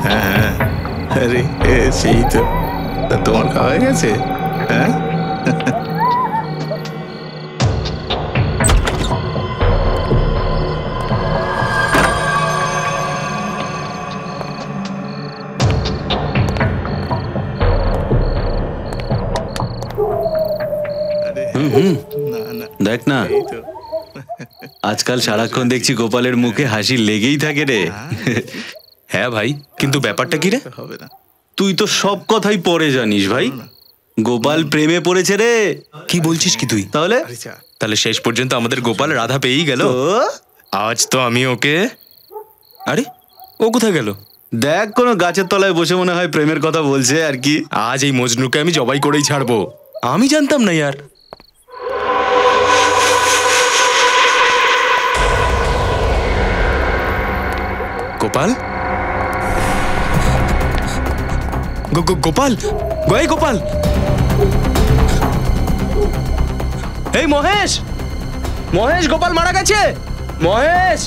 হ্যাঁ, আরে সেই তো। তোমার খাওয়া হয়ে গেছে? হ্যাঁ, দেখ না, আজকাল সারাক্ষণ দেখছি গোপালের মুখে হাসি লেগেই থাকে রে। হ্যাঁ ভাই, কিন্তু ব্যাপারটা কি রে? হবে না। তুই তো সব কথাই পরে জানিস ভাই। গোপাল প্রেমে পড়েছে রে। কি বলছিস কি তুই? তাহলে তাহলে শেষ পর্যন্ত আমাদের গোপাল রাধা পেয়েই গেল। আজ তো আমি ওকে... আরে, ও কোথায় গেল? দেখ, কোনো গাছের তলায় বসে মনে হয় প্রেমের কথা বলছে আর কি। আজ এই মজনুকে আমি জবাই করেই ছাড়বো। আমি জানতাম না ইয়ার। গোপাল, গোপাল, গোপাল, এই মহেশ, মহেশ, গোপাল মারা গেছে। মহেশ,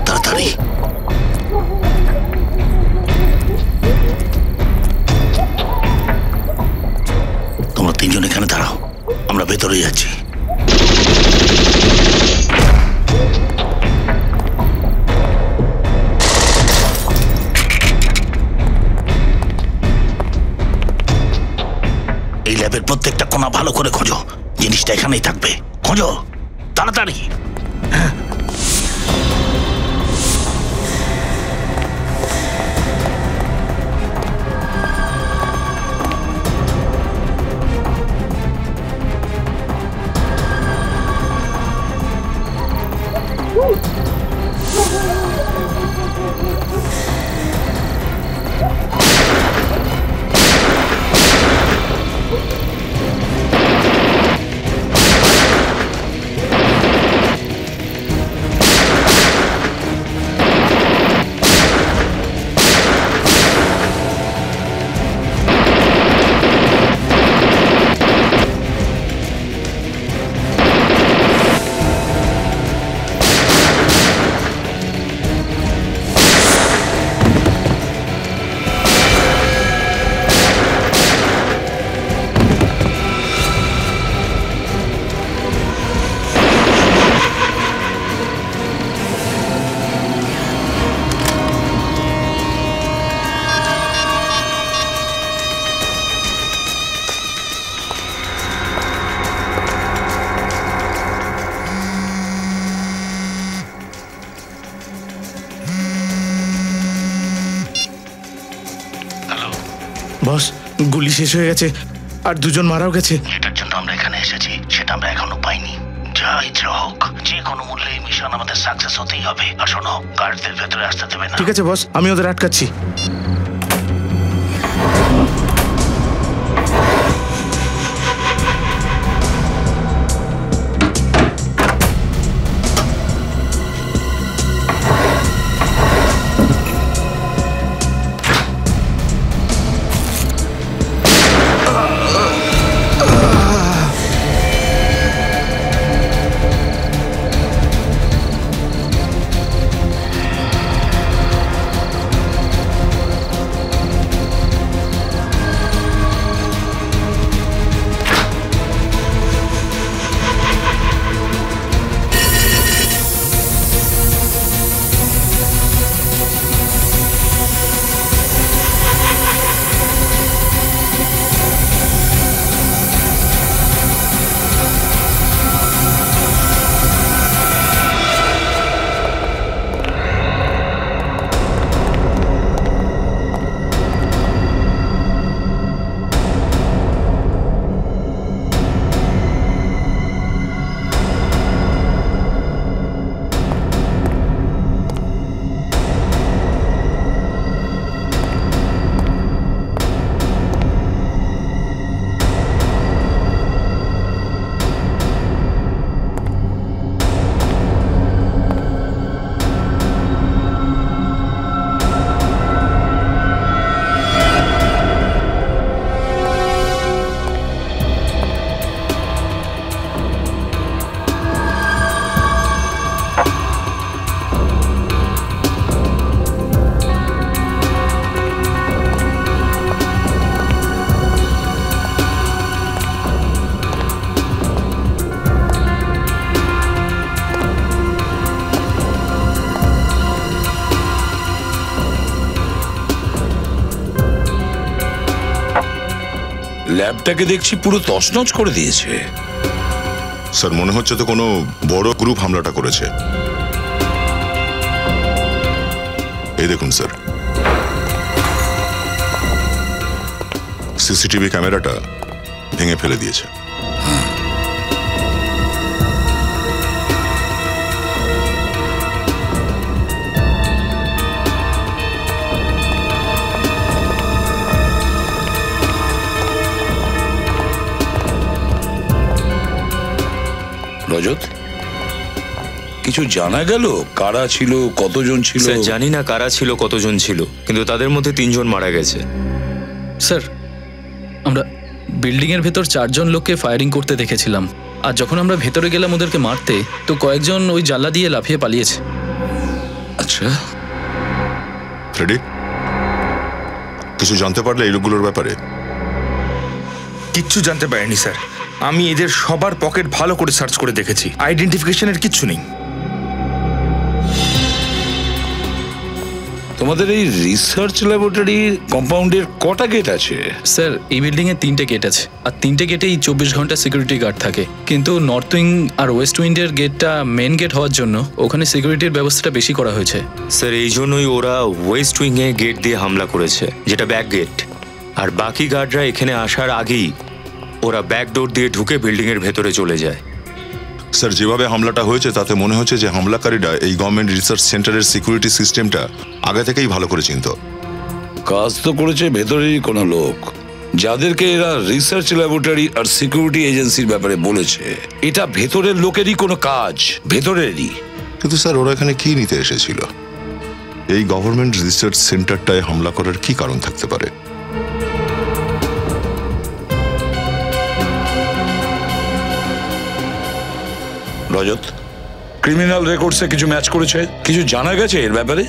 তাড়াতাড়ি। তোমরা তিনজন এখানে দাঁড়াও, আমরা ভেতরে যাচ্ছি। এই ল্যাবের প্রত্যেকটা কোণা ভালো করে খোঁজো। জিনিসটা এখানেই থাকবে। খোঁজো তাড়াতাড়ি। বস, গুলি শেষ হয়ে গেছে আর দুজন মারাও গেছে। যেটার জন্য আমরা এখানে এসেছি সেটা আমরা এখনো পাইনি। যা ইচ্ছা হোক, যে কোনো মূল্যে এই মিশন আমাদের সাকসেস হতেই হবে। আর শোনো, গার্ডদের ভেতরে আসতে দেবে না। ঠিক আছে বস, আমি ওদের আটকাচ্ছি। ল্যাবটাকে দেখছি পুরো তছনছ করে দিয়েছে। স্যার মনে হচ্ছে তো কোনো বড় গ্রুপ হামলাটা করেছে। এই দেখুন স্যার, সিসিটিভি ক্যামেরাটা ভেঙে ফেলে দিয়েছে। রজত, কিছু জানা গেল কারা ছিল, কতজন ছিল? স্যার জানি না কারা ছিল, কতজন ছিল, কিন্তু তাদের মধ্যে 3 জন মারা গেছে। স্যার, আমরা বিল্ডিং এর ভেতর 4 জন লোককে ফায়ারিং করতে দেখেছিলাম, আর যখন আমরা ভেতরে গেলাম ওদেরকে মারতে, তো কয়েকজন ওই জানলা দিয়ে লাফিয়ে পালিয়েছে। আচ্ছা, ফ্রেডি, কিছু জানতে পারলে এই লোকগুলোর ব্যাপারে? কিচ্ছু জানতে পারিনি স্যার। আমি এদের সবার পকেট ভালো করে সার্চ করে দেখেছি, আইডেন্টিফিকেশনের কিচ্ছু নেই। তোমাদের এই রিসার্চ ল্যাবরেটরির কম্পাউন্ডের কটা গেট আছে? স্যার, এই বিল্ডিং এ 3টে গেট আছে, আর 3টে গেটেই 24 ঘন্টা সিকিউরিটি গার্ড থাকে। কিন্তু নর্থ উইং আর ওয়েস্ট উইন্ডের গেটটা মেন গেট হওয়ার জন্য ওখানে সিকিউরিটির ব্যবস্থাটা বেশি করা হয়েছে। স্যার এই জন্যই ওরা ওয়েস্ট উইং এ গেট দিয়ে হামলা করেছে, যেটা ব্যাক গেট। আর বাকি গার্ডরা এখানে আসার আগেই ওরা ব্যাক ডোর দিয়ে ঢুকে বিল্ডিং এর ভেতরে চলে যায়। স্যার, যেভাবে হামলাটা হয়েছে তাতে মনে হচ্ছে যে হামলাকারীরা এই গভর্নমেন্ট রিসার্চ সেন্টারের সিকিউরিটি সিস্টেমটা আগে থেকেই ভালো করে চিনত। কাজ তো করেছে ভেতরেরই কোনো লোক, যাদেরকে এরা রিসার্চ ল্যাবরেটরি আর সিকিউরিটি এজেন্সির ব্যাপারে বলেছে। এটা ভেতরের লোকেরই কোনো কাজ, ভেতরেরই। কিন্তু স্যার, ওরা এখানে কি নিতে এসেছিল? এই গভর্নমেন্ট রিসার্চ সেন্টারটায় হামলা করার কি কারণ থাকতে পারে? রজত, ক্রিমিনাল রেকর্ডসে কিছু ম্যাচ করেছে? কিছু জানা গেছে এর ব্যাপারে?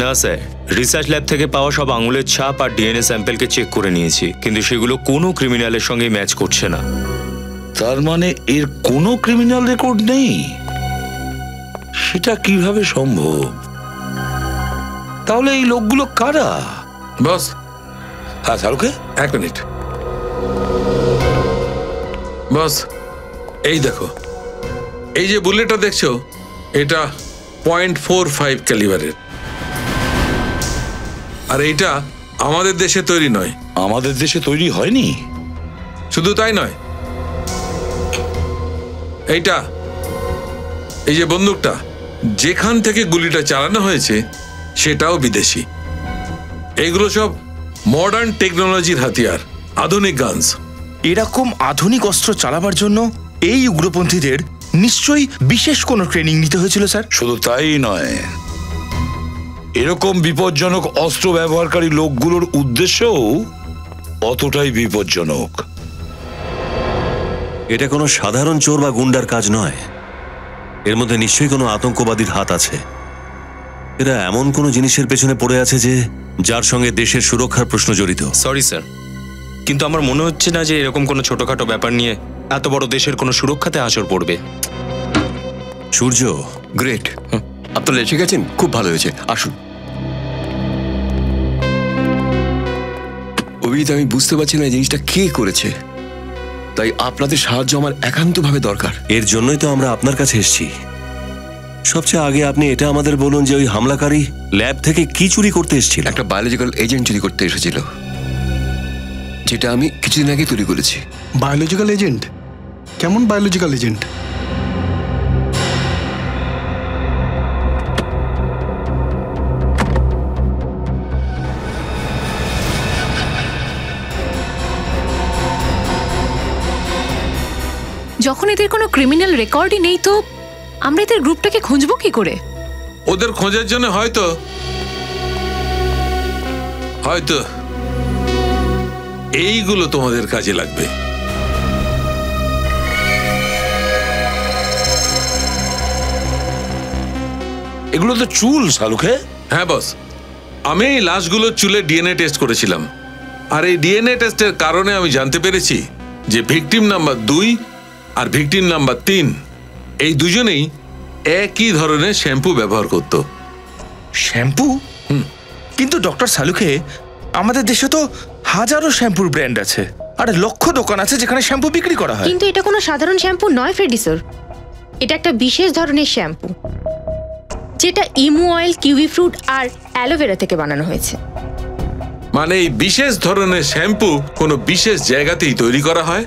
না স্যার, রিসার্চ ল্যাব থেকে পাওয়া সব আঙুলের ছাপ আর ডিএনএ স্যাম্পেলকে চেক করে নিয়েছি, কিন্তু সেগুলো কোনো ক্রিমিনালের সঙ্গে ম্যাচ করছে না। তার মানে এর কোনো ক্রিমিনাল রেকর্ড নেই? সেটা কিভাবে সম্ভব? তাহলে এই লোকগুলো কারা? বস, হ্যাঁ শাহরুখে, 1 মিনিট। বস, এই দেখো, এই যে বুলেটটা দেখছো, এটা .45 ক্যালিবারের। আর এইটা আমাদের দেশে তৈরি নয়। আমাদের দেশে তৈরি হয়নি? শুধু তাই নয়, এইটা, এই যে বন্দুকটা যেখান থেকে গুলিটা চালানো হয়েছে সেটাও বিদেশি। এগুলো সব মডার্ন টেকনোলজির হাতিয়ার, আধুনিক গানস। এরকম আধুনিক অস্ত্র চালাবার জন্য এই উগ্রপন্থীদের নিশ্চয়ই বিশেষ কোনো ট্রেনিং নিতে হয়েছিল স্যার। শুধু তাই নয়, এরকম বিপজ্জনক অস্ত্র ব্যবহারকারী লোকগুলোর উদ্দেশ্যও অতটাই বিপজ্জনক। এটা কোনো সাধারণ চোর বা গুন্ডার কাজ নয়, এর মধ্যে নিশ্চয়ই কোনো আতঙ্কবাদীর হাত আছে। এরা এমন কোনো জিনিসের পেছনে পড়ে আছে যে যার সঙ্গে দেশের সুরক্ষার প্রশ্ন জড়িত। সরি স্যার, কিন্তু আমার মনে হচ্ছে না যে এরকম কোনো ছোটখাটো ব্যাপার নিয়ে এত বড় দেশের কোনো সুরক্ষাতে আঁচড় পড়বে। সূর্য, গ্রেট, আপনারা এসে গেছেন, খুব ভালো হয়েছে, আসুন। অভিজিৎ, আমি বুঝতে পারছি না এই জিনিসটা কে করেছে, তাই আপনাদের সাহায্য আমার একান্তভাবে দরকার। এর জন্যই তো আমরা আপনার কাছে এসেছি। সবচেয়ে আগে আপনি এটা আমাদের বলুন যে ওই হামলাকারী ল্যাব থেকে কি চুরি করতে এসেছিল? একটা বায়োলজিক্যাল এজেন্ট চুরি করতে এসেছিল, যেটা আমি কিছুদিন আগে তৈরি করেছি। Biological agent? কেমন বায়োলজিক্যাল এজেন্ট? যখন এদের কোনো ক্রিমিনাল রেকর্ডই নেই, তো আমরা এদের গ্রুপটাকে খুঁজবো কি করে? ওদের খোঁজার জন্য হয়তো এইগুলো তোমাদের কাজে লাগবে। এগুলো তো চুল শাহরুখে। হ্যাঁ বস, আমি এই লাশগুলোর চুলে ডিএনএ টেস্ট করেছিলাম, আর এই ডিএনএ টেস্টের কারণে আমি জানতে পেরেছি যে ভিকটিম নাম্বার 2 আর ভিকটিম নাম্বার 3 এই দুজনেই একই ধরনের শ্যাম্পু ব্যবহার করত। শ্যাম্পু? কিন্তু ডক্টর সালুখে, আমাদের দেশে তো হাজারো শ্যাম্পুর ব্র্যান্ড আছে। আরে লক্ষ দোকান আছে যেখানে শ্যাম্পু বিক্রি করা হয়। কিন্তু এটা কোনো সাধারণ শ্যাম্পু নয় ফ্রেডি স্যার, এটা একটা বিশেষ ধরনের শ্যাম্পু যেটা ইমু অয়েল, কিউই ফ্রুট আর অ্যালোভেরা থেকে বানানো হয়েছে। মানে এই বিশেষ ধরনের শ্যাম্পু কোনো বিশেষ জায়গাতেই তৈরি করা হয়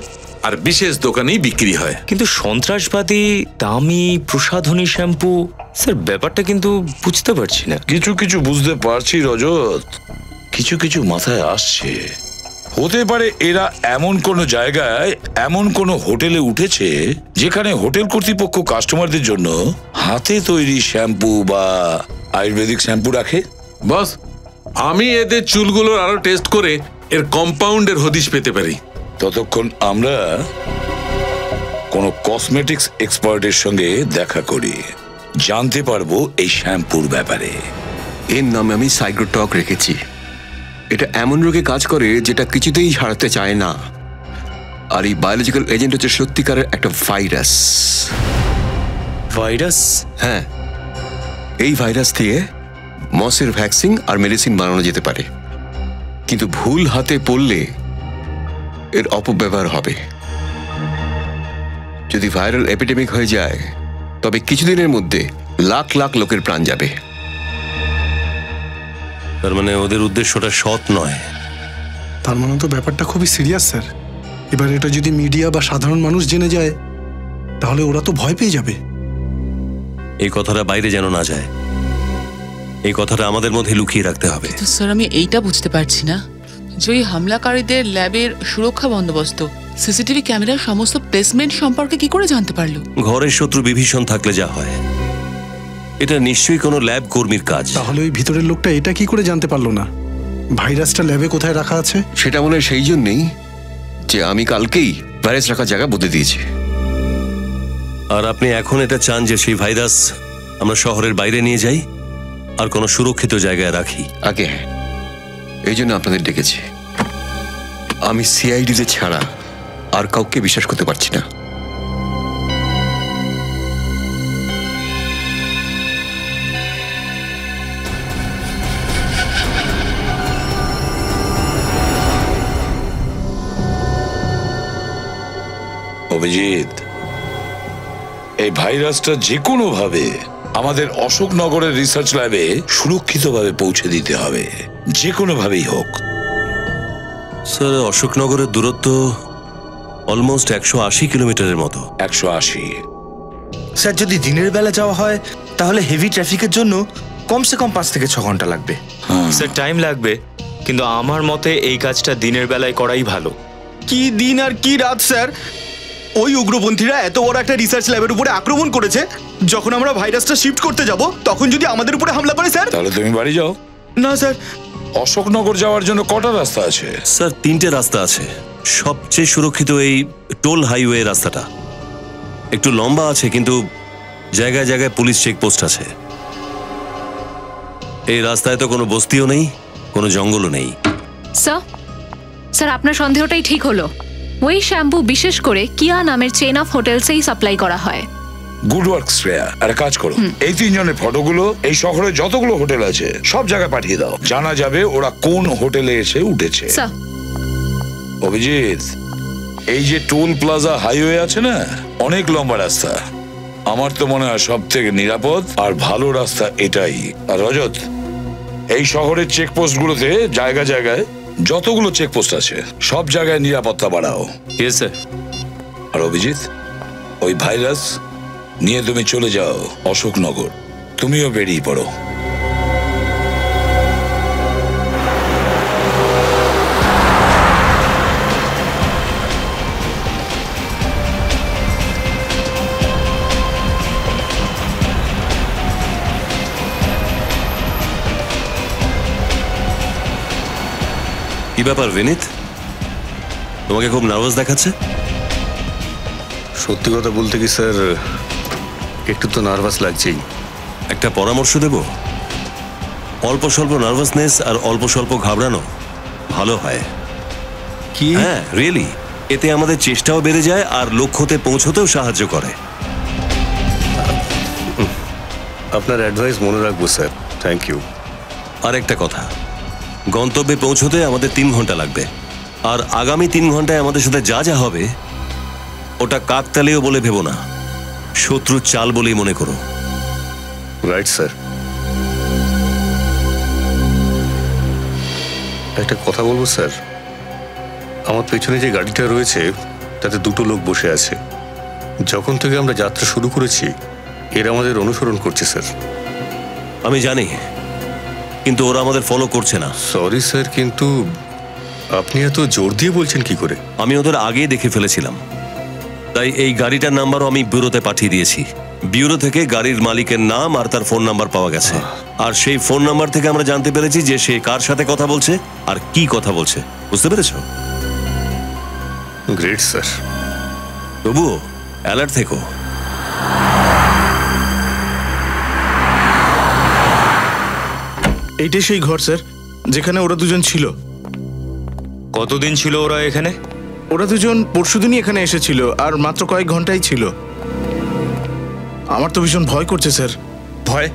আর বিশেষ দোকানেই বিক্রি হয়। কিন্তু সন্ত্রাসবাদী দামি প্রসাধনী শ্যাম্পু, স্যার ব্যাপারটা কিন্তু বুঝতে পারছি না। কিছু কিছু বুঝতে পারছি রজত, কিছু কিছু মাথায় আসছে। হতে পারে এরা এমন কোনো জায়গায়, এমন কোনো হোটেলে উঠেছে যেখানে হোটেল কর্তৃপক্ষ কাস্টমারদের জন্য হাতে তৈরি শ্যাম্পু বা আয়ুর্বেদিক শ্যাম্পু রাখে। বস, আমি এদের চুলগুলোর আরো টেস্ট করে এর কম্পাউন্ডের হদিশ পেতে পারি। ততক্ষণ আমরা কোনো কসমেটিক্স এক্সপার্টের সঙ্গে দেখা করি, জানতে পারবো এই শ্যাম্পুর ব্যাপারে। এর নামে আমি সাইক্রোটক রেখেছি। এটা এমন রোগে কাজ করে যেটা কিছুতেই ছাড়াতে চায় না। আর এই বায়োলজিক্যাল এজেন্ট হচ্ছে সত্যিকারের একটা ভাইরাস। ভাইরাস? হ্যাঁ, এই ভাইরাস দিয়ে মসের ভ্যাকসিন আর মেডিসিন বানানো যেতে পারে, কিন্তু ভুল হাতে পড়লে এর অপব্যবহার হবে। যদি ভাইরাল এপিডেমিক হয়ে যায় তবে কিছুদিনের মধ্যে লাখ লাখ লোকের প্রাণ যাবে। তার মানে ওদের উদ্দেশ্যটা সৎ নয়। তার মানে তো ব্যাপারটা খুবই সিরিয়াস স্যার। এবার এটা যদি মিডিয়া বা সাধারণ মানুষ জেনে যায় তাহলে ওরা তো ভয় পেয়ে যাবে। এই কথাটা বাইরে যেন না যায়, এই কথাটা আমাদের মধ্যে লুকিয়ে রাখতে হবে। তো স্যার আমি এইটা বুঝতে পারছি না যে ওই হামলাকারীদের ল্যাবের সুরক্ষা বন্দোবস্ত, সিসিটিভি ক্যামেরার সমস্ত প্লেসমেন্ট সম্পর্কে কি করে জানতে পারলো? ঘরের শত্রু বিভীষণ থাকলে যা হয়, এটা নিশ্চয়ই কোনো ল্যাব কর্মীর কাজ। তাহলে ওই ভিতরের লোকটা এটা কি করে জানতে পারলো না ভাইরাসটা ল্যাবে কোথায় রাখা আছে? সেটা মনে হয় সেই জন্যই যে আমি কালকেই ভাইরাস রাখার জায়গা বদলে দিয়েছি। আর আপনি এখন এটা চান যে সেই ভাইরাস আমরা শহরের বাইরে নিয়ে যাই আর কোনো সুরক্ষিত জায়গায় রাখি? আগে হ্যাঁ, এই জন্য আপনাদের ডেকেছি। আমি সিআইডিতে ছাড়া আর কাউকে বিশ্বাস করতে পারছি না। অভিজিৎ, এই ভাইরাসটা যে কোনো ভাবে আমাদের অশোকনগরের রিসার্চ ল্যাবে সুরক্ষিতভাবে পৌঁছে দিতে হবে, যে কোনো ভাবেই হোক। স্যার, অশোকনগরের দূরত্ব অলমোস্ট 180 কিলোমিটারের মতো। 180? স্যার, যদি দিনের বেলা যাওয়া হয় তাহলে হেভি ট্রাফিকের জন্য কমসে কম 5 থেকে 6 ঘন্টা লাগবে। স্যার টাইম লাগবে, কিন্তু আমার মতে এই কাজটা দিনের বেলায় করাই ভালো। কি দিন আর কি রাত স্যার, ওই উগ্রপন্থীরা এত বড় একটা রিসার্চ ল্যাবের উপরে আক্রমণ করেছে। যখন আমরা ভাইরাসটা শিফট করতে যাব তখন যদি আমাদের উপরে হামলা করে স্যার? তাহলে তুমি বাড়ি যাও। না স্যার, অশোকনগর যাওয়ার জন্য কটা রাস্তা আছে? স্যার 3টে রাস্তা আছে। সবচেয়ে সুরক্ষিত এই টোল হাইওয়ে রাস্তাটা। একটু লম্বা আছে, কিন্তু জায়গায় জায়গায় পুলিশ চেকপোস্ট আছে। এই রাস্তায় তো কোনো বস্তিও নেই, কোনো জঙ্গলও নেই। স্যার আপনার সন্দেহটাই ঠিক হলো। ওই শ্যাম্পু বিশেষ করে কিয়া নামের চেইন অফ হোটেলসেই সাপ্লাই করা হয়। Good work Shreya. আর কাজ করো, এই 3 জনের ফটোগুলো এই শহরে যতগুলো হোটেল আছে সব জায়গায় পাঠিয়ে দাও, জানা যাবে ওরা কোন হোটেলে এসে উঠেছে। অভিজিৎ, এই যে টোল প্লাজা হাইওয়ে আছে না, অনেক লম্বা রাস্তা। আমার তো মনে হয় সব থেকে নিরাপদ আর ভালো রাস্তা এটাই। আর রজত, এই শহরের চেকপোস্ট গুলোতে জায়গায় জায়গায় যতগুলো চেকপোস্ট আছে সব জায়গায় নিরাপত্তা বাড়াও। Yes sir. আর অভিজিৎ, ওই ভাইরাস নিয়ে তুমি চলে যাও অশোকনগর। তুমিও বেরিয়ে পড়ো। কি ব্যাপার বিনীত, তোমাকে খুব নার্ভাস দেখাচ্ছে? সত্যি কথা বলতে কি স্যার, একটু তো নার্ভাস লাগছেই। একটা পরামর্শ দেব, অল্প স্বল্প নার্ভাসনেস আর অল্প স্বল্প ঘাবড়ানো ভালো হয়। কি? হ্যাঁ রিয়েলি, এতে আমাদের চেষ্টাও বেড়ে যায় আর লক্ষ্যতে পৌঁছতেও সাহায্য করে। আপনার অ্যাডভাইস মনে রাখবো স্যার, থ্যাংক ইউ। আর একটা কথা, গন্তব্যে পৌঁছতে আমাদের 3 ঘন্টা লাগবে। আর আগামী 3 ঘন্টায় আমাদের সাথে যা যা হবে ওটা কাকতালীয় বলে ভেবো না, শত্রুর চাল বলেই মনে করো। Right sir. একটা কথা বলবো স্যার, আমার পেছনে যে গাড়িটা রয়েছে তাতে 2টো লোক বসে আছে। যখন থেকে আমরা যাত্রা শুরু করেছি এরা আমাদের অনুসরণ করছে স্যার। আমি জানি, কিন্তু ওরা আমাদের ফলো করছে না। সরি স্যার, কিন্তু আপনি এত জোর দিয়ে বলছেন কি করে? আমি ওদের আগেই দেখে ফেলেছিলাম, তাই এই গাড়িটার নাম্বারও আমি ব্যুরোতে পাঠিয়ে দিয়েছি। ব্যুরো থেকে গাড়ির মালিকের নাম আর তার ফোন নাম্বার পাওয়া গেছে, আর সেই ফোন নাম্বার থেকে আমরা জানতে পেরেছি যে সে কার সাথে কথা বলছে আর কি কথা বলছে। বুঝতে পেরেছ? Great sir. তবুও অ্যালার্ট থেকো। এইটাই সেই ঘর স্যার যেখানে ওরা দুজন ছিল। কতদিন ছিল ওরা এখানে? ওরা দুজন পরশুদিনই এখানে এসেছিল, আর মাত্র কয়েক ঘন্টাই ছিল। আমার তো ভীষণ ভয় করছে স্যার। ভয়?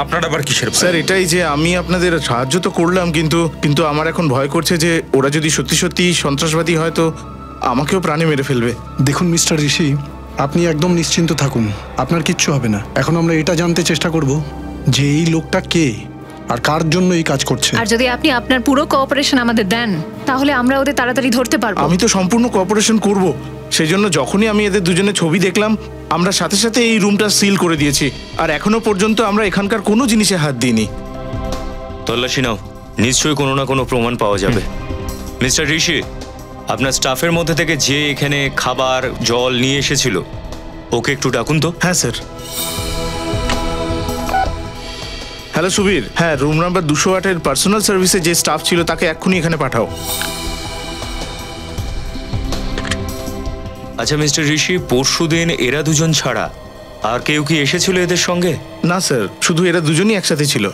আপনার আবার কিসের ভয়? স্যার এটাই যে আমি আপনাদের সাহায্য তো করলাম, কিন্তু আমার এখন ভয় করছে যে ওরা যদি সত্যি সত্যি সন্ত্রাসবাদী হয় তো আমাকেও প্রাণে মেরে ফেলবে। দেখুন মিস্টার ঋষি, আপনি একদম নিশ্চিন্ত থাকুন, আপনার কিচ্ছু হবে না। এখন আমরা এটা জানতে চেষ্টা করব যে এই লোকটা কে আর কার জন্য এই কাজ করছে। আর যদি আপনি আপনার পুরো কোঅপারেশন আমাদের দেন তাহলে আমরা ওদের তাড়াতাড়ি ধরতে পারবো। আমি তো সম্পূর্ণ কোঅপারেশন করব। সেই জন্য যখনই আমি এদের দুজনের ছবি দেখলাম আমরা সাথে সাথে এই রুমটা সিল করে দিয়েছি, আর এখনো পর্যন্ত আমরা এখানকার কোনো জিনিসে হাত দিইনি। তল্লাশি নাও, নিশ্চয়ই কোনো না কোনো প্রমাণ পাওয়া যাবে। মিস্টার ঋষি, আপনার স্টাফের মধ্যে থেকে যে এখানে খাবার জল নিয়ে এসেছিল ওকে একটু ডাকুন তো। হ্যাঁ স্যার। হ্যালো সুবীর, হ্যাঁ রুম নাম্বার 208-এর পার্সোনাল সার্ভিসে যে স্টাফ ছিল তাকে এক্ষুনি এখানে পাঠাও। আচ্ছা মিস্টার ঋষি, পরশুদিন এরা দুজন ছাড়া আর কেউ কি এসেছিল এদের সঙ্গে? না স্যার, শুধু এরা দুজনই একসাথে ছিল।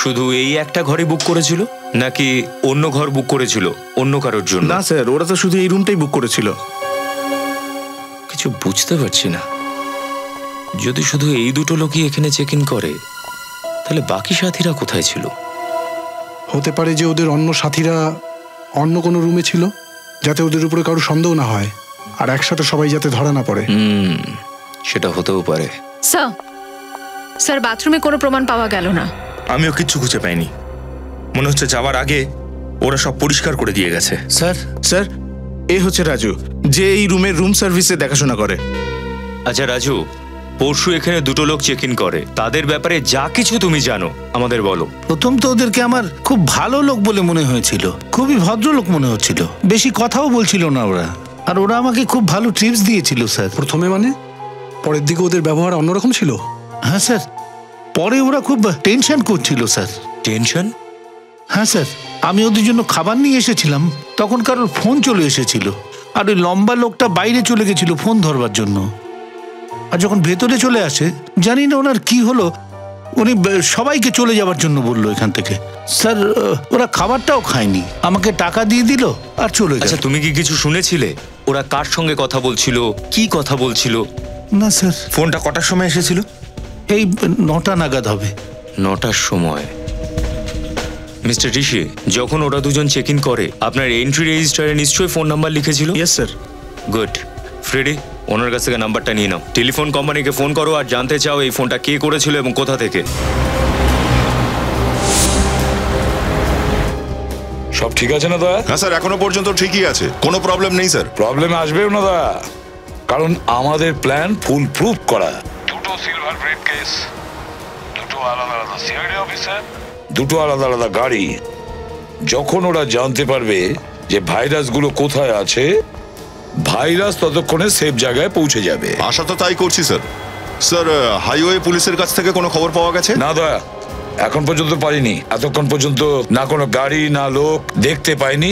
শুধু এই একটা ঘরে বুক করেছিল নাকি অন্য ঘর বুক করেছিল অন্য কারোর জন্য? না স্যার, ওরা তো শুধু এই রুমটাই বুক করেছিল। কিছু বুঝতে পারছি না। যদি শুধু এই দুটো লোকই এখানে চেক ইন করে তাহলে বাকি সাথীরা কোথায় ছিল? হতে পারে যে ওদের অন্য সাথীরা অন্য কোনো রুমে ছিল, যাতে ওদের উপরে কারো সন্দেহ না হয় আর একসাথে সবাই যাতে ধরা না পড়ে। সেটা হতেও পারে। স্যার বাথরুমে কোনো প্রমাণ পাওয়া গেল না। আমিও কিচ্ছু খুঁজে পাইনি। মনে হচ্ছে যাওয়ার আগে ওরা সব পরিষ্কার করে দিয়ে গেছে। স্যার এ হচ্ছে রাজু, যে এই রুমের রুম সার্ভিসে দেখাশোনা করে। আচ্ছা রাজু, পরশু এখানে দুটো লোক চেক ইন করে, তাদের ব্যাপারে যা কিছু তুমি জানো আমাদের বলো। প্রথম তো ওদেরকে আমার খুব ভালো লোক বলে মনে হয়েছিল, খুবই ভদ্রলোক মনে হচ্ছিল, বেশি কথাও বলছিল না ওরা, আর ওরা আমাকে খুব ভালো টিপস দিয়েছিল স্যার। প্রথমে মানে? পরের দিকে ওদের ব্যবহার অন্যরকম ছিল? হ্যাঁ স্যার, পরে ওরা খুব টেনশন করছিল স্যার। টেনশন? হ্যাঁ স্যার, আমি ওদের জন্য খাবার নিয়ে এসেছিলাম, তখন কারোর ফোন চলে এসেছিল, আর ওই লম্বা লোকটা বাইরে চলে গেছিল ফোন ধরবার জন্য। আর যখন ভেতরে চলে আসে, জানি না ওনার কি হলো, উনি সবাইকে চলে যাওয়ার জন্য বললো এখান থেকে। স্যার ওরা খাবারটাও খায়নি, আমাকে টাকা দিয়ে দিল আর চলে গেল। আচ্ছা তুমি কি কিছু শুনেছিলে ওরা কার সঙ্গে কথা বলছিল, কি কথা বলছিল? না স্যার। ফোনটা কটার সময় এসেছিল? এই 9টা নাগাদ হবে। 9টার সময়? মিস্টার ঋষি, যখন ওরা দুজন চেক ইন করে আপনার এন্ট্রি রেজিস্টারে নিশ্চয়ই ফোন নাম্বার লিখেছিল? Yes sir. গুড। ফ্রেডি, ওনার কাছ থেকে নাম্বারটা নিয়ে নাও, টেলিফোন কোম্পানিকে ফোন করো আর জানতে চাও এই ফোনটা কে করেছিল এবং কোথা থেকে। সব ঠিক আছে না দা? হ্যাঁ স্যার, এখনো পর্যন্ত ঠিকই আছে, কোনো প্রবলেম নেই স্যার। প্রবলেম আসবেও না দা, কারণ আমাদের প্ল্যান ফুল প্রুফ করা। দুটো সিলভার ব্রিফকেস, দুটো আলাদা আলাদা সিআইডি অফিসার, দুটো আলাদা আলাদা গাড়ি। যখন ওরা জানতে পারবে যে ভাইরাসগুলো কোথায় আছে, ভাইরাস ততক্ষণে সেফ জায়গায় পৌঁছে যাবে। আশা তো তাই করছি স্যার। স্যার হাইওয়ে পুলিশের কাছ থেকে কোনো খবর পাওয়া গেছে? না দা, এখন পর্যন্ত পারিনি। এতক্ষণ পর্যন্ত না কোনো গাড়ি না লোক দেখতে পাইনি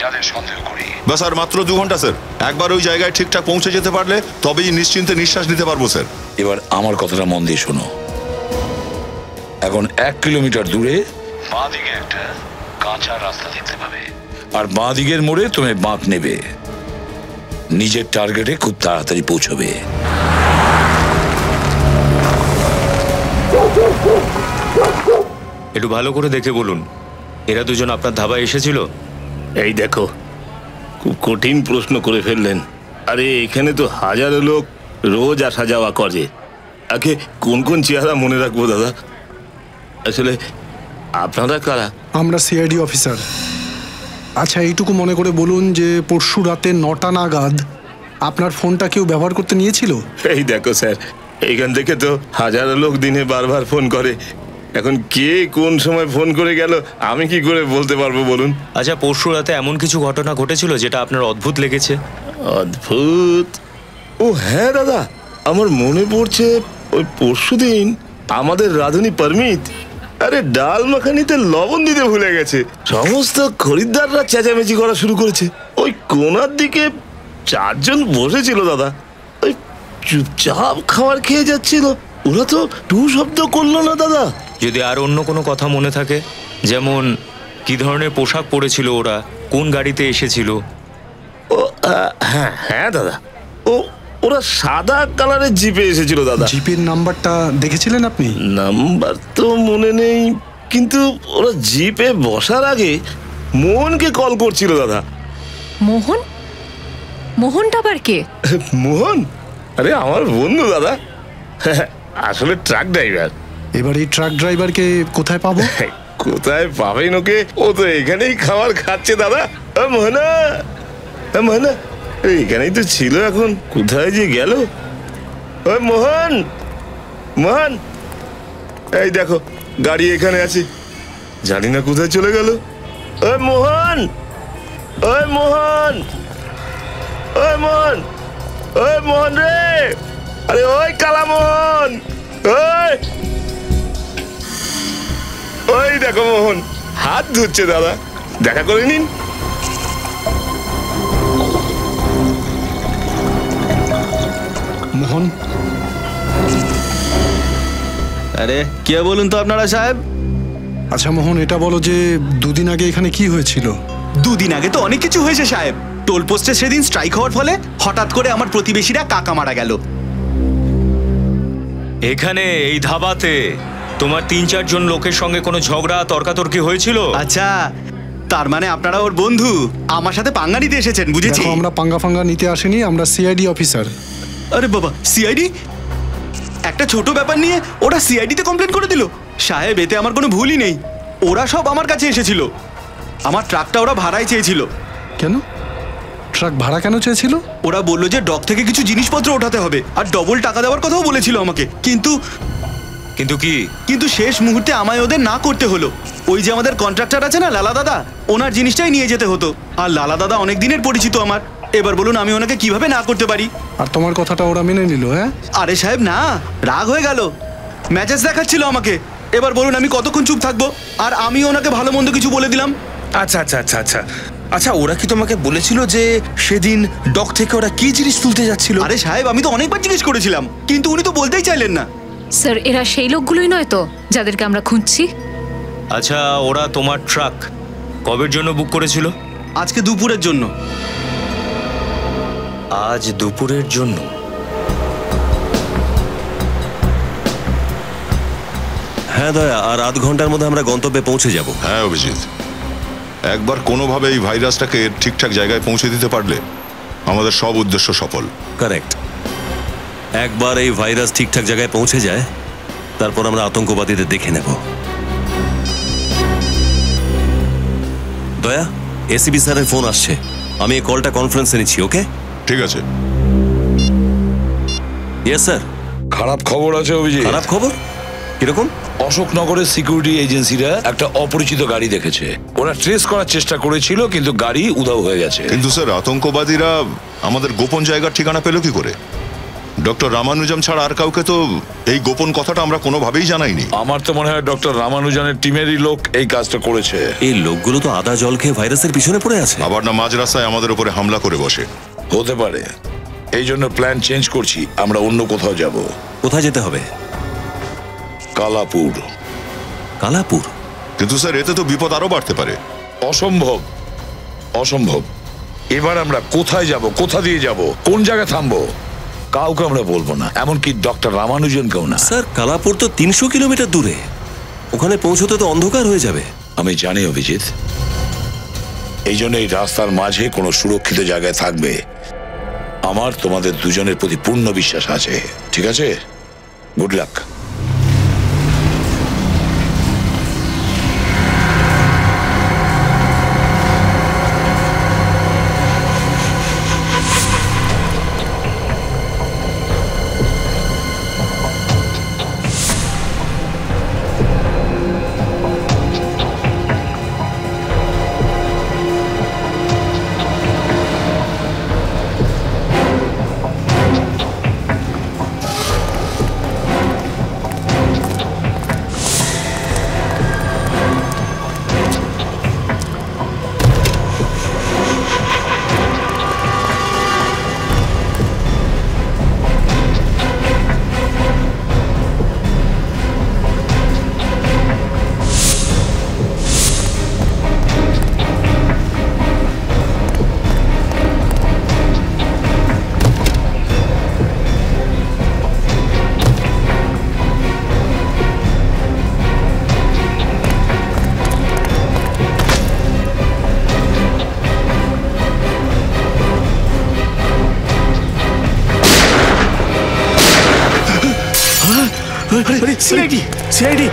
যাদের সন্দেহ করি। বাস আর মাত্র 2 ঘন্টা স্যার। একবার ওই জায়গায় ঠিকঠাক পৌঁছে যেতে পারলে তবেই নিশ্চিন্তে নিঃশ্বাস নিতে পারবো স্যার। এবার আমার কথাটা মন দিয়ে শোনো। এখন 1 কিলোমিটার দূরে বাঁ দিকে একটা কাঁচা রাস্তা দেখতে পাবে, আর বাঁ দিকের মোড়ে তুমি বাঁক নেবে, নিজের টার্গেটে খুব তাড়াতাড়ি পৌঁছবে। একটু ভালো করে দেখে বলুন, এরা দুজন আপনার ধাবায় এসেছিল? এই দেখো, খুব কঠিন প্রশ্ন করে ফেললেন। আরে এখানে তো হাজারো লোক রোজ আসা যাওয়া করে, আগে কোন কোন চেহারা মনে রাখবো দাদা? আসলে আপনারা কারা? আমরা সিআইডি অফিসার। আচ্ছা, এইটুকু মনে করে বলুন যে পরশু রাতে 9টা নাগাদ আপনার ফোনটা কেউ ব্যবহার করতে নিয়েছিল? এই দেখো স্যার, এইখান থেকে তো হাজারো লোক দিনে বারবার ফোন করে, এখন কে কোন সময় ফোন করে গেল আমি কি করে বলতে পারবো বলুন? আচ্ছা, পরশু রাতে এমন কিছু ঘটনা ঘটেছিল যেটা আপনার অদ্ভুত লেগেছে? অদ্ভুত? ও হ্যাঁ দাদা, আমার মনে পড়ছে ওই পরশুদিন আমাদের রাঁধুনি পারমিত আরে ডাল মাখানিতে লবণ দিতে ভুলে গেছে। সমস্ত খরিদ্দাররা চেঁচামেচি করা শুরু করেছে। ওই কোনার দিকে 4 জন বসেছিল দাদা, ওই চুপচাপ খাবার খেয়ে যাচ্ছিল, ওরা তো টু শব্দ করলো না দাদা। যদি আর অন্য কোনো কথা মনে থাকে, যেমন কি ধরনের পোশাক পরেছিল ওরা, কোন গাড়িতে এসেছিল? ও হ্যাঁ হ্যাঁ দাদা, ওরা সাদা কালারের জিপে এসেছিল দাদা। জিপের নাম্বারটা দেখেছিলেন আপনি? নাম্বার তো মনে নেই, কিন্তু ওরা জিপে বসার আগে মোহনকে কল করছিল দাদা। মোহন? মোহনটা আবার কে? মোহন? আরে আমার বন্ধু দাদা, আসলে ট্রাক ড্রাইভার। এবার এই ট্রাক ড্রাইভারকে কোথায় পাবো? কোথায় পাবেন ওকে? ও তো এখানেই খাবার খাচ্ছে দাদা। মোহনা, মোহনা এখানেই তো ছিল, এখন কোথায় যে গেল? ওই মোহন, মোহন এই দেখো গাড়ি এখানে আছে, জানি না কোথায় চলে গেল। ওই মোহন, ওই মোহন, ওই মোহন, ওই মোহন রে, আরে ওই কালা মোহন, ওই ওই দেখো মোহন হাত ধুচ্ছে দাদা, দেখা করে নিন। মোহন? আরে কে বলুন তো আপনারা সাহেব? আচ্ছা মোহন, এটা বলো যে 2 দিন আগে এখানে কি হয়েছিল? 2 দিন আগে তো অনেক কিছু হয়েছে সাহেব। টোল পোস্টে সেদিন স্ট্রাইক হওয়ার ফলে হঠাৎ করে আমার প্রতিবেশীরা কাকা মারা গেল। এখানে এই ধাবাতে তোমার 3-4 জন লোকের সঙ্গে কোনো ঝগড়া তর্কাতর্কি হয়েছিল? আচ্ছা, তার মানে আপনারা ওর বন্ধু, আমার সাথে পাঙ্গা নিতে এসেছেন, বুঝেছি। আমরা পাঙ্গা নিতে আসিনি, আমরা সিআইডি অফিসার। আরে বাবা, সিআইডি? একটা ছোট ব্যাপার নিয়ে ওরা সিআইডিতে কমপ্লেন করে দিল? সাহেব, এতে আমার কোনো ভুলই নেই। ওরা সব আমার কাছে এসেছিল, আমার ট্রাকটা ওরা ভাড়ায় চেয়েছিল। কেন? ট্রাক ভাড়া কেন চেয়েছিল? ওরা বললো যে ডক থেকে কিছু জিনিসপত্র ওঠাতে হবে আর ডবল টাকা দেওয়ার কথাও বলেছিল আমাকে, কিন্তু কি? কিন্তু শেষ মুহূর্তে আমায় ওদের না করতে হলো। ওই যে আমাদের কন্ট্রাক্টর আছে না লালা দাদা, ওনার জিনিসটাই নিয়ে যেতে হতো। আর লালা দাদা অনেক দিনের পরিচিত আমার, এবার বলুন আমি ওনাকে কিভাবে না করতে পারি? আর তোমার কথাটা ওরা মেনে নিল? হ্যাঁ। আরে সাহেব না, রাগ হয়ে গেল, ম্যাচেস দেখাচ্ছিল আমাকে। এবার বলুন আমি কতক্ষণ চুপ থাকবো? আর আমি ওনাকে ভালো মন্দ কিছু বলে দিলাম। আচ্ছা আচ্ছা আচ্ছা আচ্ছা আচ্ছা, ওরা কি তোমাকে বলেছিল যে সেদিন ডক থেকে ওরা কি জিনিস তুলতে যাচ্ছিল? আরে সাহেব, আমি তো অনেকবার জিজ্ঞেস করেছিলাম, কিন্তু উনি তো বলতেই চাইলেন না। স্যার, এরা সেই লোকগুলোই নয় তো যাদেরকে আমরা খুঁজছি? আচ্ছা, ওরা তোমার ট্রাক কবের জন্য বুক করেছিল? আজকে দুপুরের জন্য। আজ দুপুরের জন্য? হ্যাঁ দয়া, আর আধ ঘন্টার মধ্যে আমরা গন্তব্যে পৌঁছে যাব। হ্যাঁ অভিজিৎ, একবার কোনোভাবে এই ভাইরাসটাকে ঠিকঠাক জায়গায় পৌঁছে দিতে পারলে আমাদের সব উদ্দেশ্য সফল। কারেক্ট। একবার এই ভাইরাস ঠিকঠাক জায়গায় পৌঁছে যায়, তারপর আমরা আতঙ্কবাদীদের দেখে নেব। দয়া, এসিবি স্যারের ফোন আসছে, আমি এই কলটা কনফারেন্সে নিচ্ছি। ওকে, ঠিক আছে। Yes sir. খারাপ খবর আছে অভিজিৎ। খারাপ খবর? কিরকম? অশোকনগরের সিকিউরিটি এজেন্সিরা একটা অপরিচিত গাড়ি দেখেছে। ওরা ট্রেস করার চেষ্টা করেছিল, কিন্তু গাড়ি উধাও হয়ে গেছে। কিন্তু স্যার, আতঙ্কবাদীরা আমাদের গোপন জায়গার ঠিকানা পেল কি করে? ডক্টর রামানুজম ছাড়া আর কাউকে তো এই গোপন কথাটা আমরা কোনোভাবেই জানাইনি। আমার তো মনে হয় ডক্টর রামানুজনের টিমেরই লোক এই কাজটা করেছে। এই লোকগুলো তো আদা জল খেয়ে ভাইরাসের পিছনে পড়ে আছে। আবার না মাঝ রাস্তায় আমাদের উপরে হামলা করে বসে। হতে পারে, এই জন্য প্ল্যান চেঞ্জ করছি, আমরা অন্য কোথাও যাব। কোথায় যেতে হবে? কালাপুর। কালাপুর? কিন্তু স্যার, এতে তো বিপদ আরো বাড়তে পারে। অসম্ভব, অসম্ভব। এবার আমরা কোথায় যাব, কোথা দিয়ে যাব, কোন জায়গায় থামবো, কাউকে আমরা বলবো না, এমনকি ডক্টর রামানুজনকেও না। স্যার, কালাপুর তো 300 কিলোমিটার দূরে, ওখানে পৌঁছতে তো অন্ধকার হয়ে যাবে। আমি জানি অভিজিৎ, এই জন্য এই রাস্তার মাঝে কোনো সুরক্ষিত জায়গায় থাকবে। আমার তোমাদের দুজনের প্রতি পূর্ণ বিশ্বাস আছে, ঠিক আছে? Good luck. সিআইডি সিআইডি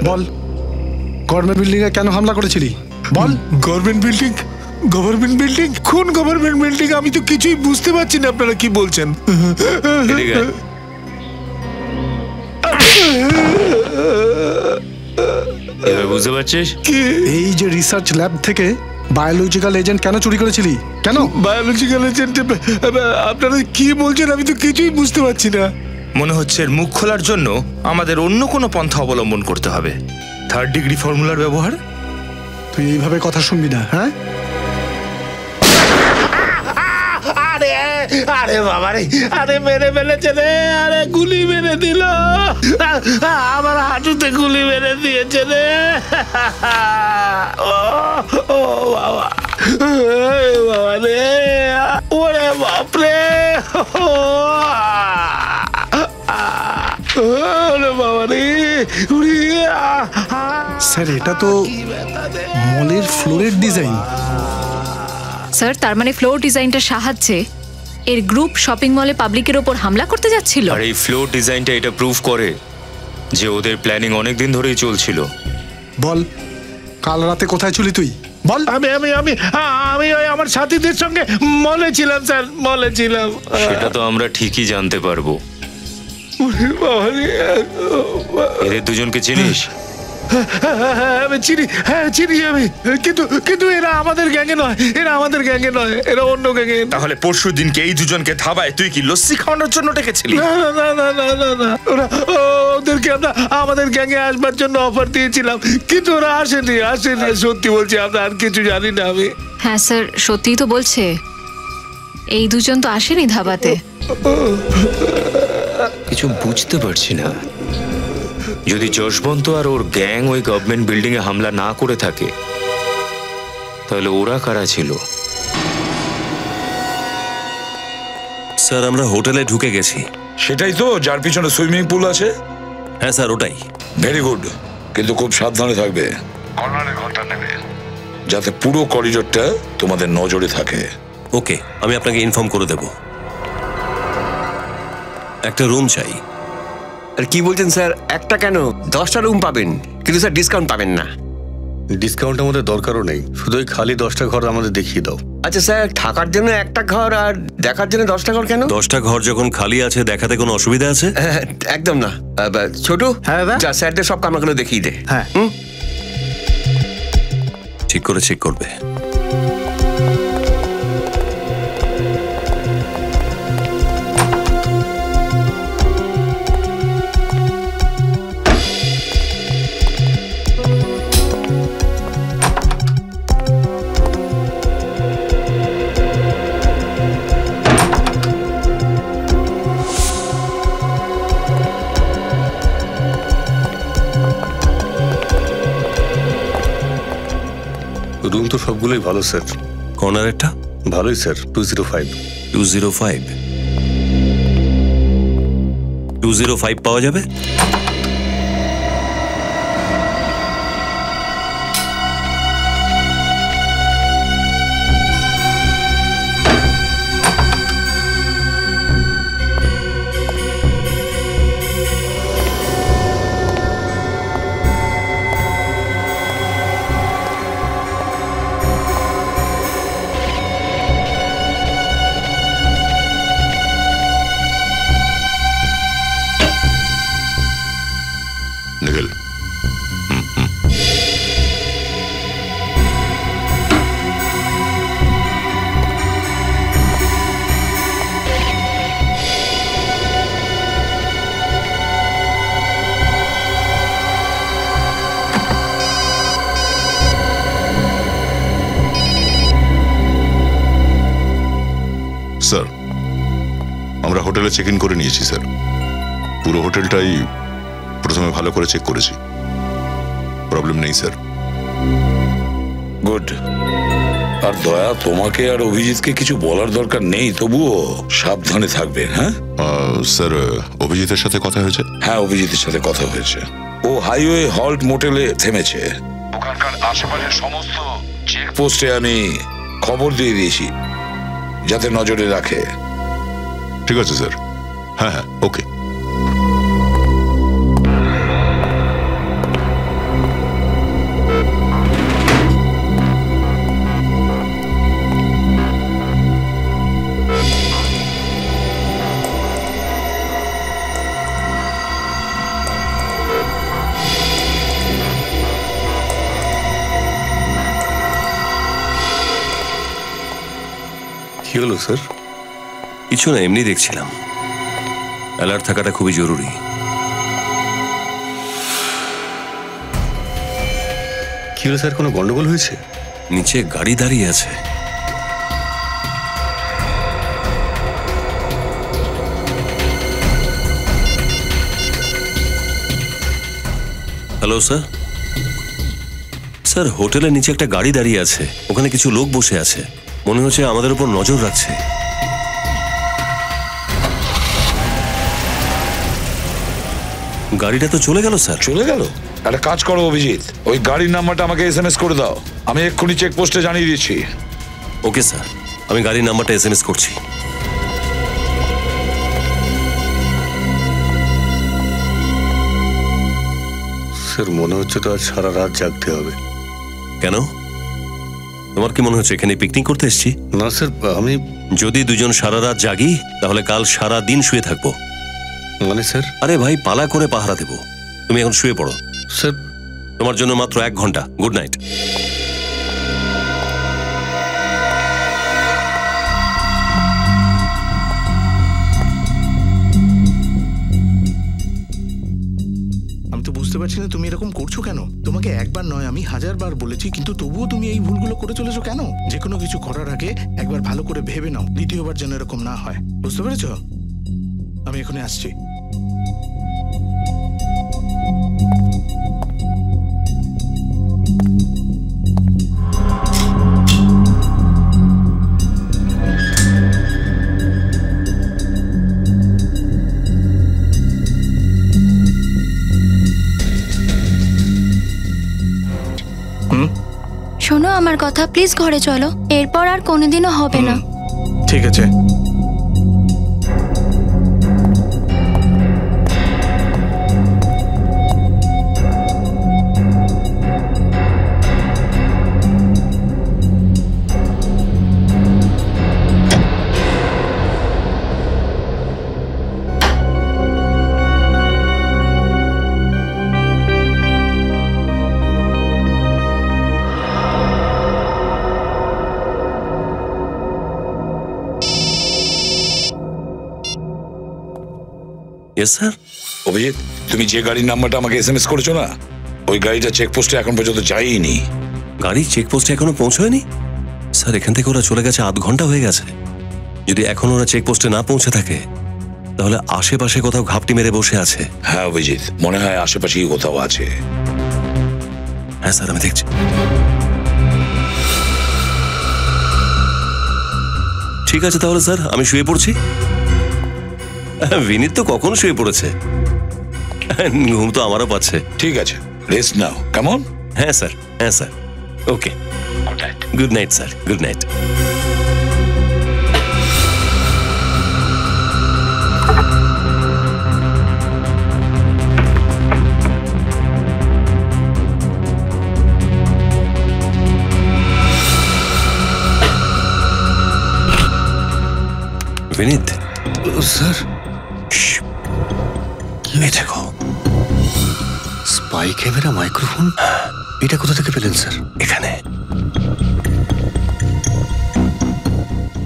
বল, গভর্নমেন্ট বিল্ডিং এ কেন হামলা করেছিলি? বল। Government building? Government building? কোন গভর্নমেন্ট বিল্ডিং? আমি তো কিছুই বুঝতে পারছি না আপনারা কি বলছেন। এবার বুঝতে পারছিস? এই যে রিসার্চ ল্যাব থেকে বায়োলজিক্যাল এজেন্ট কেন চুরি করেছিলি? কেন বায়োলজিক্যাল এজেন্ট? আপনারা কি বলছেন আমি তো কিছুই বুঝতে পারছি না। মনে হচ্ছে এর মুখ খোলার জন্য আমাদের অন্য কোনো পন্থা অবলম্বন করতে হবে। 3rd ডিগ্রি ফর্মুলার ব্যবহার? তুই এইভাবে কথা শুনবি না, হ্যাঁ? আরে আরে বাবা রে, আরে মেরে ফেলেছে রে, আরে গুলি মেরে দিল, আমার হাঁটুতে গুলি মেরে দিয়েছে রে। ও বাবা, বাবা রে, ওরে বাপরে, স্যার এটা তো মলের ফ্লোরের ডিজাইন। স্যার তার মানে ফ্লোর ডিজাইনটার সাহায্যে এর গ্রুপ শপিং মলে পাবলিকের ওপর হামলা করতে যাচ্ছিল। আর এই ফ্লোর ডিজাইনটা এটা প্রুফ করে যে ওদের প্ল্যানিং অনেক দিন ধরেই চলছিল। বল, কাল রাতে কোথায় ছিলি তুই? বল। আমি ওই আমার সাথীদের সঙ্গে মলে ছিলাম স্যার, মলে ছিলাম। সেটা তো আমরা ঠিকই জানতে পারবো। এদের দুজনকে চিনিস? আমি চিনি, হ্যাঁ চিনি আমি, কিন্তু এরা আমাদের গ্যাংয়ে নয়, এরা আমাদের গ্যাংয়ে নয়, এরা অন্য গ্যাংয়ে। তাহলে পরশু দিনকে এই দুজনকে ধাবায় তুই কি লস্যি খাওয়ানোর জন্য ডেকেছিলি? না না না না না না, ওদেরকে আমরা আমাদের গ্যাংয়ে আসবার জন্য অফার দিয়েছিলাম, কিন্তু ওরা আসেনি। সত্যি বলছি, আমরা আর কিছু জানি না। আমি হ্যাঁ স্যার সত্যিই তো বলছে, এই দুজন তো আসেনি ধাবাতে। কিছু বুঝতে পারছি না। যদি যশবন্ত আর ওর গ্যাং ওই গভর্নমেন্ট বিল্ডিং এ হামলা না করে থাকে, তাহলে ওরা কারা ছিল? স্যার আমরা হোটেলে ঢুকে গেছি। সেটাই তো, যার পিছনে সুইমিং পুল আছে? হ্যাঁ স্যার ওটাই। Very good. কিন্তু খুব সাবধানে থাকবে। কর্নারে ঘরটা নেবে, যাতে পুরো করিডোরটা তোমাদের নজরে থাকে। ওকে, আমি আপনাকে ইনফর্ম করে দেব। একটা রুম চাই। আর কি বলছেন স্যার? একটা কেন, 10টা রুম পাবেন, কিন্তু স্যার ডিসকাউন্ট পাবেন না। ডিসকাউন্ট আমাদের দরকারও নেই, শুধু ওই খালি 10টা ঘর আমাদের দেখিয়ে দাও। আচ্ছা স্যার, থাকার জন্য একটা ঘর আর দেখার জন্য 10টা ঘর কেন? 10টা ঘর যখন খালি আছে, দেখাতে কোনো অসুবিধা আছে? একদম না। ছোট, যা স্যারদের সব কামরাগুলো দেখিয়ে দে। হ্যাঁ, ঠিক করে চেক করবে। রুম তো সবগুলোই ভালো স্যার। কর্নারেরটা ভালোই স্যার, 205। 205 পাওয়া যাবে? নিখিল, স্যার আমরা হোটেলে চেক ইন করে নিয়েছি স্যার। পুরো হোটেলটাই প্রথমে ভালো করে চেক করেছি, প্রবলেম নেই স্যার। গুড। আর দয়া, তোমাকে আর অভিজিৎকে কিছু বলার দরকার নেই, তবুও সাবধানে থাকবে। হ্যাঁ স্যার, অভিজিতের সাথে কথা হয়েছে? হ্যাঁ, অভিজিতের সাথে কথা হয়েছে। ও হাইওয়ে হল্ট মোটেলে থেমেছে। ওখানকার আশেপাশের সমস্ত চেকপোস্টে আমি খবর দিয়ে দিয়েছি, যাতে নজরে রাখে। ঠিক আছে স্যার। হ্যাঁ হ্যাঁ, ওকে। কি হলো স্যার? কিছু না, এমনি দেখছিলাম। অ্যালার্ট থাকাটা খুবই জরুরি। কি হলো স্যার, কোনো গন্ডগোল হয়েছে? নিচে গাড়ি দাঁড়িয়ে আছে। Hello sir. স্যার, হোটেলের নিচে একটা গাড়ি দাঁড়িয়ে আছে, ওখানে কিছু লোক বসে আছে, মনে হচ্ছে আমাদের উপর নজর রাখছে। গাড়িটা তো চলে গেল স্যার। চলে গেল? একটা কাজ করো অভিজিৎ, ওই গাড়ির নাম্বারটা আমাকে SMS করে দাও, আমি এক্ষুনি চেকপোস্টে জানিয়ে দিচ্ছি। ওকে স্যার, আমি গাড়ির নাম্বারটা SMS করছি। স্যার, মনে হচ্ছে তো আজ সারা রাত জাগতে হবে। কেন? তোমার কি মনে হচ্ছে এখানে পিকনিক করতে এসেছি? না স্যার, আমি যদি দুজন সারা রাত জাগি, তাহলে কাল সারা দিন শুয়ে থাকবো। মানে স্যার? আরে ভাই, পালা করে পাহারা দেবো। তুমি এখন শুয়ে পড়ো। স্যার, তোমার জন্য মাত্র 1 ঘন্টা। Good night. আমি তো বুঝতে পারছি না তুমি এরকম করছো কেন। তোমাকে একবার নয়, আমি 1000 বার বলেছি, কিন্তু তবুও তুমি এই ভুলগুলো করে চলেছো কেন? যে কোনো কিছু করার আগে একবার ভালো করে ভেবে নাও, দ্বিতীয়বার যেন এরকম না হয়। বুঝতে পেরেছো? আমি এখনই আসছি। শোনো আমার কথা, প্লিজ ঘরে চলো, এরপর আর কোনোদিনও হবে না। ঠিক আছে। অভিজিৎ, তুমি যে গাড়ির নাম্বারটা আমাকে এসএমএস করেছো না, ওই গাড়িটা চেকপোস্টে এখন পর্যন্ত যায়নি। গাড়ি চেকপোস্টে এখনো পৌঁছয়নি? স্যার, এখান থেকে ওরা চলে গেছে 8 ঘন্টা হয়ে গেছে। যদি এখন ওরা চেকপোস্টে না পৌঁছে থাকে তাহলে আশেপাশে কোথাও ঘাপটি মেরে বসে আছে। হ্যাঁ অভিজিৎ, মনে হয় আশেপাশেই কোথাও আছে। হ্যাঁ স্যার, আমি দেখছি। ঠিক আছে তাহলে স্যার, আমি শুয়ে পড়ছি। বিনীত তো কখন শুয়ে পড়েছে, ঘুম তো আমারও পাচ্ছে। ঠিক আছে, রেস্ট নাও, কেমন? হ্যাঁ স্যার, হ্যাঁ sir, okay, good night sir, good night. Vineet sir, দেখো, স্পাই ক্যামেরা, মাইক্রোফোন, এটা কোথা থেকে পেলেন স্যার? এখানে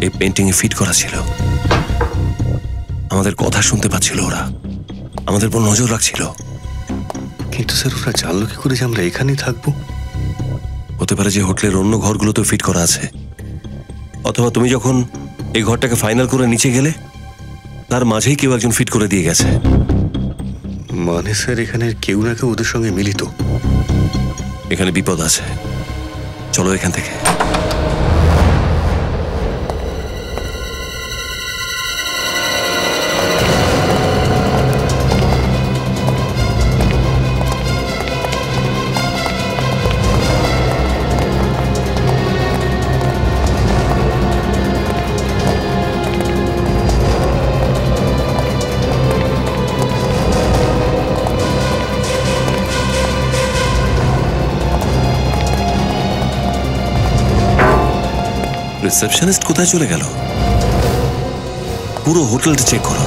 এই পেন্টিং এ ফিট করা ছিল। আমাদের কথা শুনতে পাচ্ছিল ওরা, আমাদের উপর নজর রাখছিল। কিন্তু স্যার, ওরা জানলো কি করে যে আমরা এখানেই থাকবো? হতে পারে যে হোটেলের অন্য ঘরগুলোতে ফিট করা আছে, অথবা তুমি যখন এই ঘরটাকে ফাইনাল করে নিচে গেলে তার মাঝেই কেউ একজন ফিট করে দিয়ে গেছে। মানে স্যার, এখানে কেউ না কেউ ওদের সঙ্গে মিলিত। এখানে বিপদ আছে, চলো এখান থেকে। রিসেপশনিস্ট কোথায় চলে গেল? পুরো হোটেলটা চেক করো।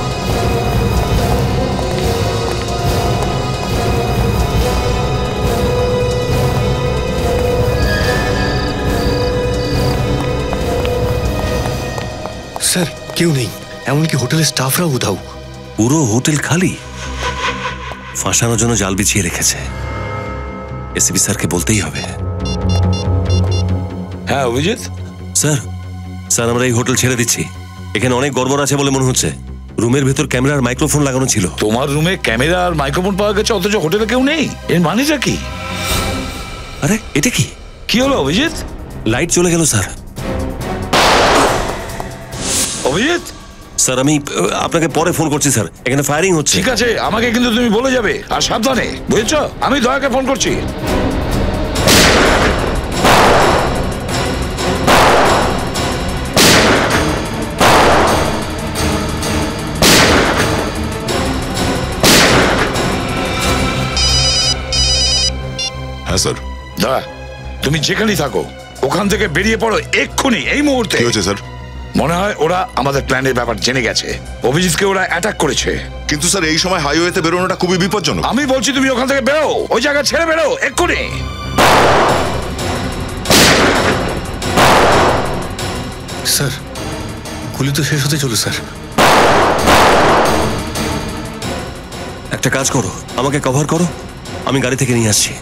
স্যার, কেউ নেই, এমনকি হোটেলের স্টাফরাও উধাও। পুরো হোটেল খালি, ফাঁসানোর জন্য জাল বিছিয়ে রেখেছে। এসপি স্যারকে বলতেই হবে। হ্যাঁ অভিজিৎ। স্যার, স্যার আমরা এই হোটেল ছেড়ে দিচ্ছি। এখানে অনেক গড়বড় আছে বলে মনে হচ্ছে। রুমের ভেতর ক্যামেরা আর মাইক্রোফোন লাগানো ছিল। তোমার রুমে ক্যামেরা আর মাইক্রোফোন পাওয়া গেছে, অথচ হোটেলে কেউ নেই, এর মানেটা কি? আরে এটা কি? কি হলো অভিজিৎ? লাইট চলে গেল স্যার। অভিজিৎ স্যার, আমি আপনাকে পরে ফোন করছি স্যার, এখানে ফায়ারিং হচ্ছে। ঠিক আছে, আমাকে কিন্তু তুমি বলে যাবে, আর সাবধানে, বুঝেছো? আমি দয়াকে ফোন করছি। হ্যাঁ স্যার। দাদা, তুমি যেখানেই থাকো ওখান থেকে বেরিয়ে পড়ো এক্ষুনি, এই মুহূর্তে। কি হয়েছে স্যার? মনে হয় ওরা আমাদের প্ল্যানের ব্যাপার জেনে গেছে। অভিজিৎকে ওরা অ্যাটাক করেছে। কিন্তু স্যার, এই সময় হাইওয়েতে বেরোনোটা খুবই বিপজ্জনক। আমি বলছি তুমি ওখান থেকে বেরো, ওই জায়গা ছেড়ে বেরো এক্ষুনি। স্যার, গুলি তো শেষ হতে চলো স্যার। একটা কাজ করো, আমাকে কভার করো, আমি গাড়ি থেকে নিয়ে আসছি।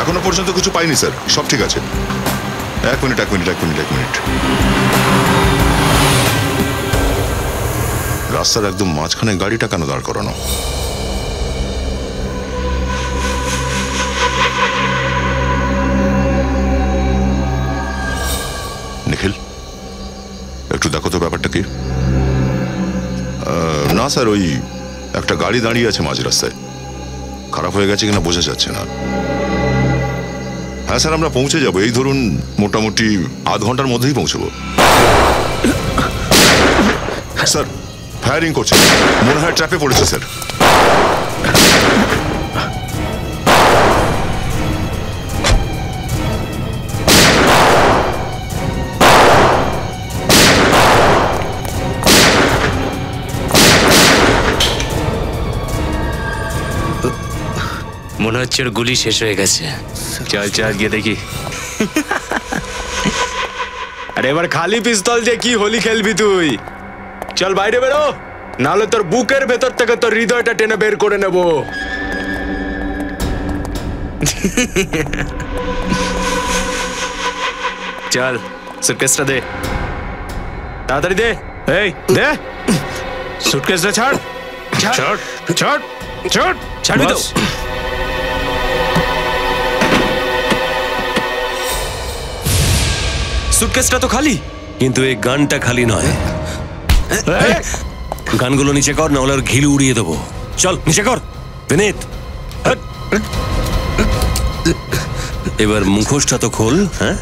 এখনো পর্যন্ত কিছু পাইনি স্যার, সব ঠিক আছে। এক মিনিট। রাস্তার একদম মাঝখানে গাড়িটা কেন দাঁড় করানো? দেখো তো ব্যাপারটা কি। না স্যার, ওই একটা গাড়ি দাঁড়িয়ে আছে মাঝ রাস্তায়, খারাপ হয়ে গেছে কিনা বোঝা যাচ্ছে না। হ্যাঁ স্যার, আমরা পৌঁছে যাবো, এই ধরুন মোটামুটি আধ ঘন্টার মধ্যেই পৌঁছবো। স্যার ফায়ারিং করছে, মনে হয় ট্র্যাপে পড়েছে স্যার। মনে হচ্ছে ওর গুলি শেষ হয়ে গেছে। চল চল গিয়ে দেখি। আরে এবার খালি পিস্তল দিয়ে কি হোলি খেলবি তুই? চল বাইরে বেরো, নাহলে তোর বুকের ভেতর থেকে তোর হৃদয়টা টেনে বের করে নেব। চল সুটকেসটা দে, তাড়াতাড়ি দে। এই দে সুটকেসটা, ছাড় ছাড় ছাড় ছাড়, ছাড়বি তো? সুটকেসটা তো খালি, কিন্তু এই গানটা খালি নয়। গানগুলো নিচে কর, না হলে ওর ঘিলু উড়িয়ে দেবো। চল নিচে কর বিনীত। এবার মুখোশটা তো খোল। হ্যাঁ